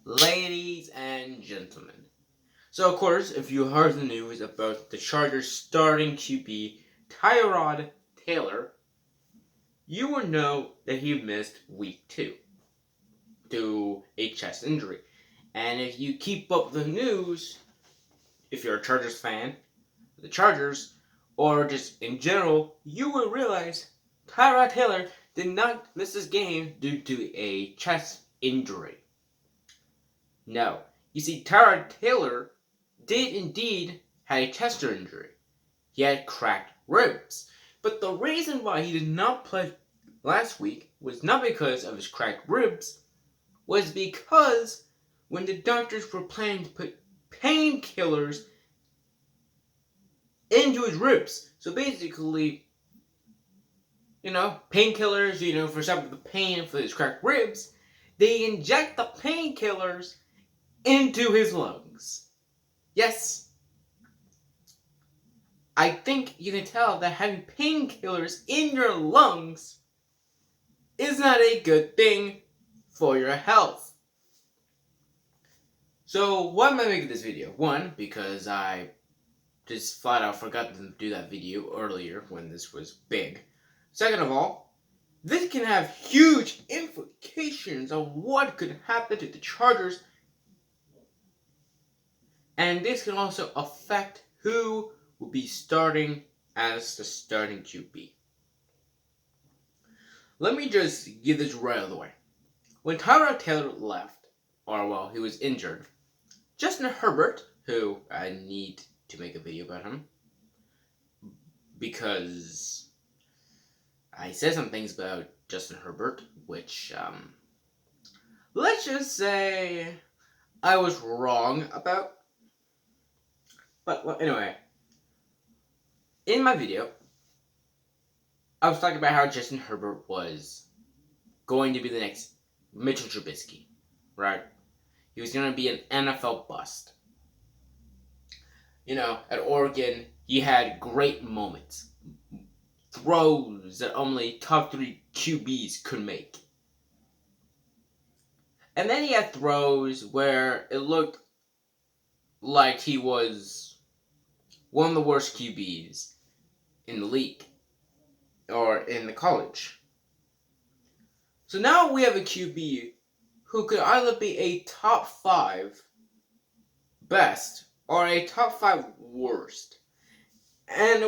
Ladies and gentlemen. So, of course, if you heard the news about the Chargers starting QB Tyrod Taylor, you will know that he missed week 2 due to a chest injury. And if you keep up the news, if you're a Chargers fan, the Chargers, or just in general, you will realize Tyrod Taylor did not miss this game due to a chest injury. No. You see, Tyrod Taylor did indeed have a chest injury. He had cracked ribs. But the reason why he did not play last week was not because of his cracked ribs, was because when the doctors were planning to put painkillers into his ribs. So basically, painkillers, for some of the pain for his cracked ribs, they inject the painkillers into his lungs. Yes. I think you can tell that having painkillers in your lungs is not a good thing for your health. So, why am I making this video? One, because I just flat out forgot to do that video earlier when this was big. Second of all, this can have huge implications on what could happen to the Chargers. And this can also affect who will be starting as the starting QB. Let me just get this right out of the way. When Tyrod Taylor left, he was injured, Justin Herbert, who I need to make a video about him, because I said some things about Justin Herbert, which, let's just say I was wrong about. But anyway, in my video, I was talking about how Justin Herbert was going to be the next Mitchell Trubisky, right? He was going to be an NFL bust. At Oregon, he had great moments. Throws that only top 3 QBs could make. And then he had throws where it looked like he was one of the worst QBs in the league or in the college. So now we have a QB who could either be a top 5 best or a top 5 worst. And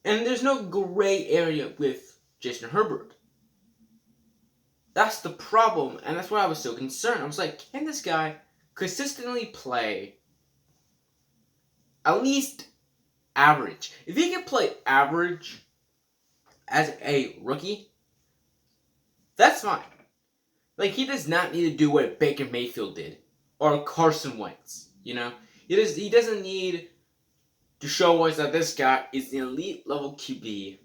there's no gray area with Justin Herbert. That's the problem, and that's why I was so concerned. I was like, can this guy consistently play at least average? If he can play average as a rookie, that's fine. He does not need to do what Baker Mayfield did or Carson Wentz. He doesn't need to show us that this guy is an elite level QB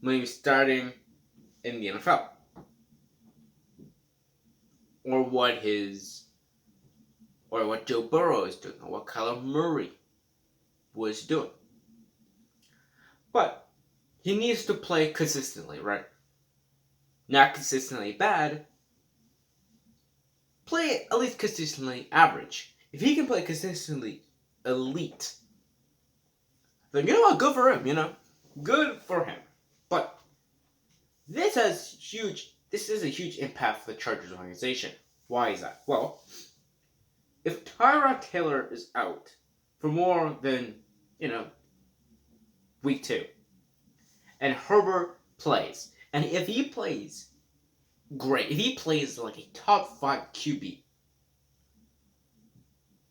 when he's starting in the NFL, or what Joe Burrow is doing, or what Kyler Murray was doing. But he needs to play consistently, right? Not consistently bad. Play at least consistently average. If he can play consistently elite, then good for him, Good for him. But this is a huge impact for the Chargers organization. Why is that? Well, if Tyrod Taylor is out for more than, week 2, and Herbert plays, and if he plays great, if he plays like a top 5 QB,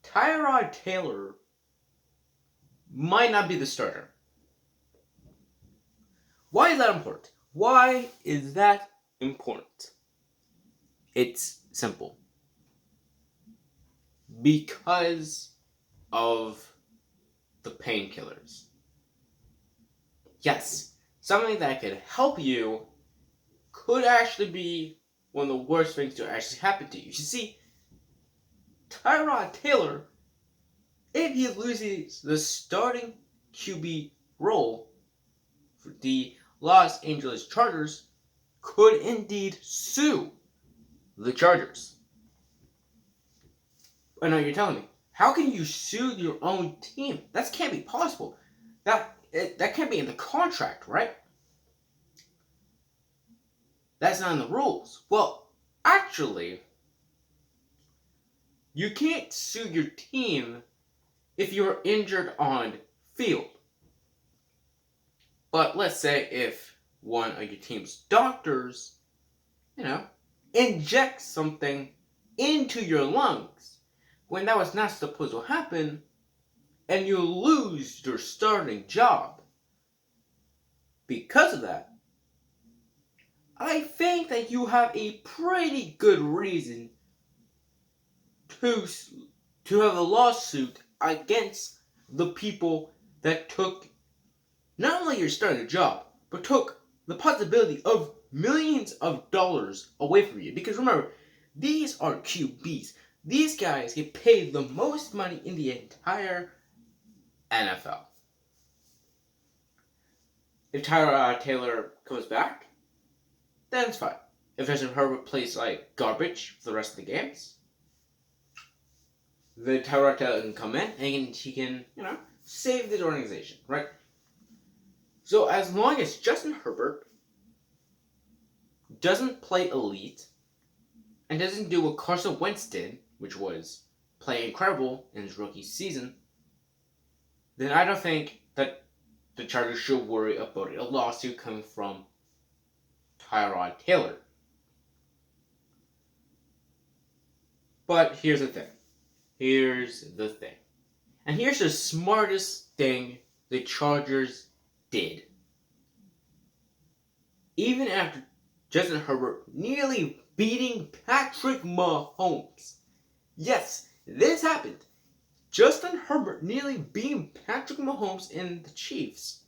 Tyrod Taylor might not be the starter. Why is that important? Why is that important? It's simple. Because of the painkillers. Yes, something that could help you could actually be one of the worst things to actually happen to you. You see, Tyrod Taylor, if he loses the starting QB role for the Los Angeles Chargers, could indeed sue the Chargers. I know you're telling me. How can you sue your own team? That can't be possible. That can't be in the contract, right? That's not in the rules. Well, actually, you can't sue your team if you're injured on field. But let's say if one of your team's doctors, injects something into your lungs when that was not supposed to happen, and you lose your starting job because of that, I think that you have a pretty good reason to have a lawsuit against the people that took not only your starting job, but took the possibility of millions of dollars away from you. Because remember, these are QBs. These guys get paid the most money in the entire NFL. If Tyrod Taylor comes back, then it's fine. If Justin Herbert plays like garbage for the rest of the games, then Tyrod Taylor can come in and he can, save this organization, right? So as long as Justin Herbert doesn't play elite and doesn't do what Carson Wentz did, which was play incredible in his rookie season, then I don't think that the Chargers should worry about a lawsuit coming from Tyrod Taylor. But here's the thing. And here's the smartest thing the Chargers did. Even after Justin Herbert nearly beating Patrick Mahomes. Yes, this happened. Justin Herbert nearly beating Patrick Mahomes in the Chiefs.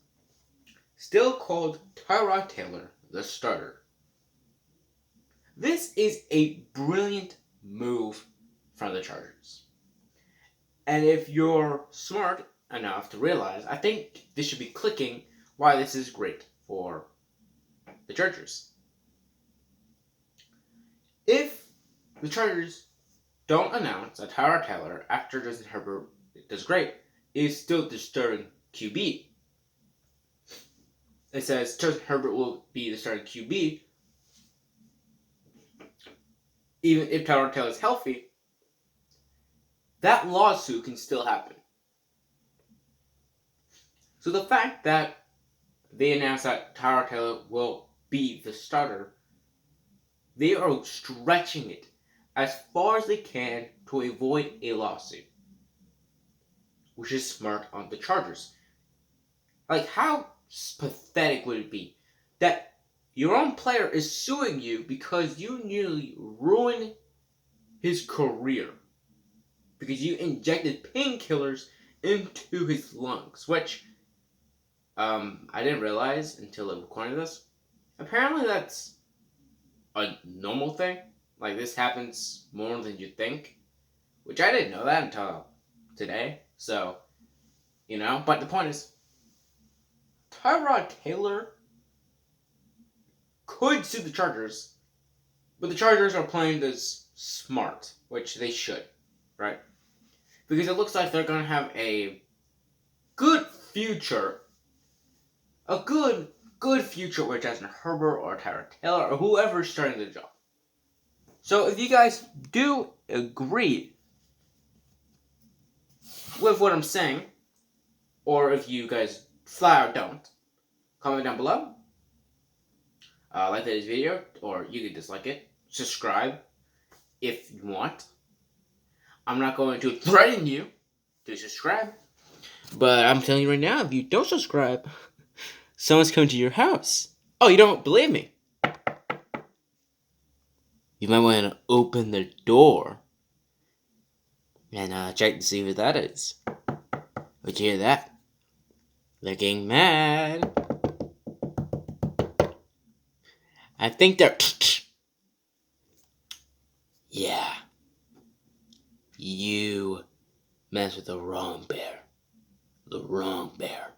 Still called Tyrod Taylor the starter. This is a brilliant move from the Chargers. And if you're smart enough to realize, I think this should be clicking why this is great for the Chargers. If the Chargers don't announce that Tyrod Taylor, after Justin Herbert does great, is still the starting QB, it says Justin Herbert will be the starting QB, even if Tyrod Taylor is healthy, that lawsuit can still happen. So the fact that they announced that Tyrod Taylor will be the starter, they are stretching it as far as they can to avoid a lawsuit, which is smart on the Chargers. Like, how pathetic would it be that your own player is suing you because you nearly ruined his career because you injected painkillers into his lungs, which I didn't realize until I recorded this. Apparently that's a normal thing. Like, this happens more than you think, which I didn't know that until today. So, but the point is, Tyrod Taylor could sue the Chargers, but the Chargers are playing this smart, which they should, right? Because it looks like they're going to have a good future, future with Justin Herbert or Tyrod Taylor or whoever's starting the job. So if you guys do agree with what I'm saying, or if you guys flat out don't, comment down below. Like this video, or you can dislike it. Subscribe if you want. I'm not going to threaten you to subscribe, but I'm telling you right now, if you don't subscribe, someone's coming to your house. Oh, you don't believe me? You might want to open the door and check to see who that is. Would you hear that? They're getting mad. I think they're... Yeah. You mess with the wrong bear. The wrong bear.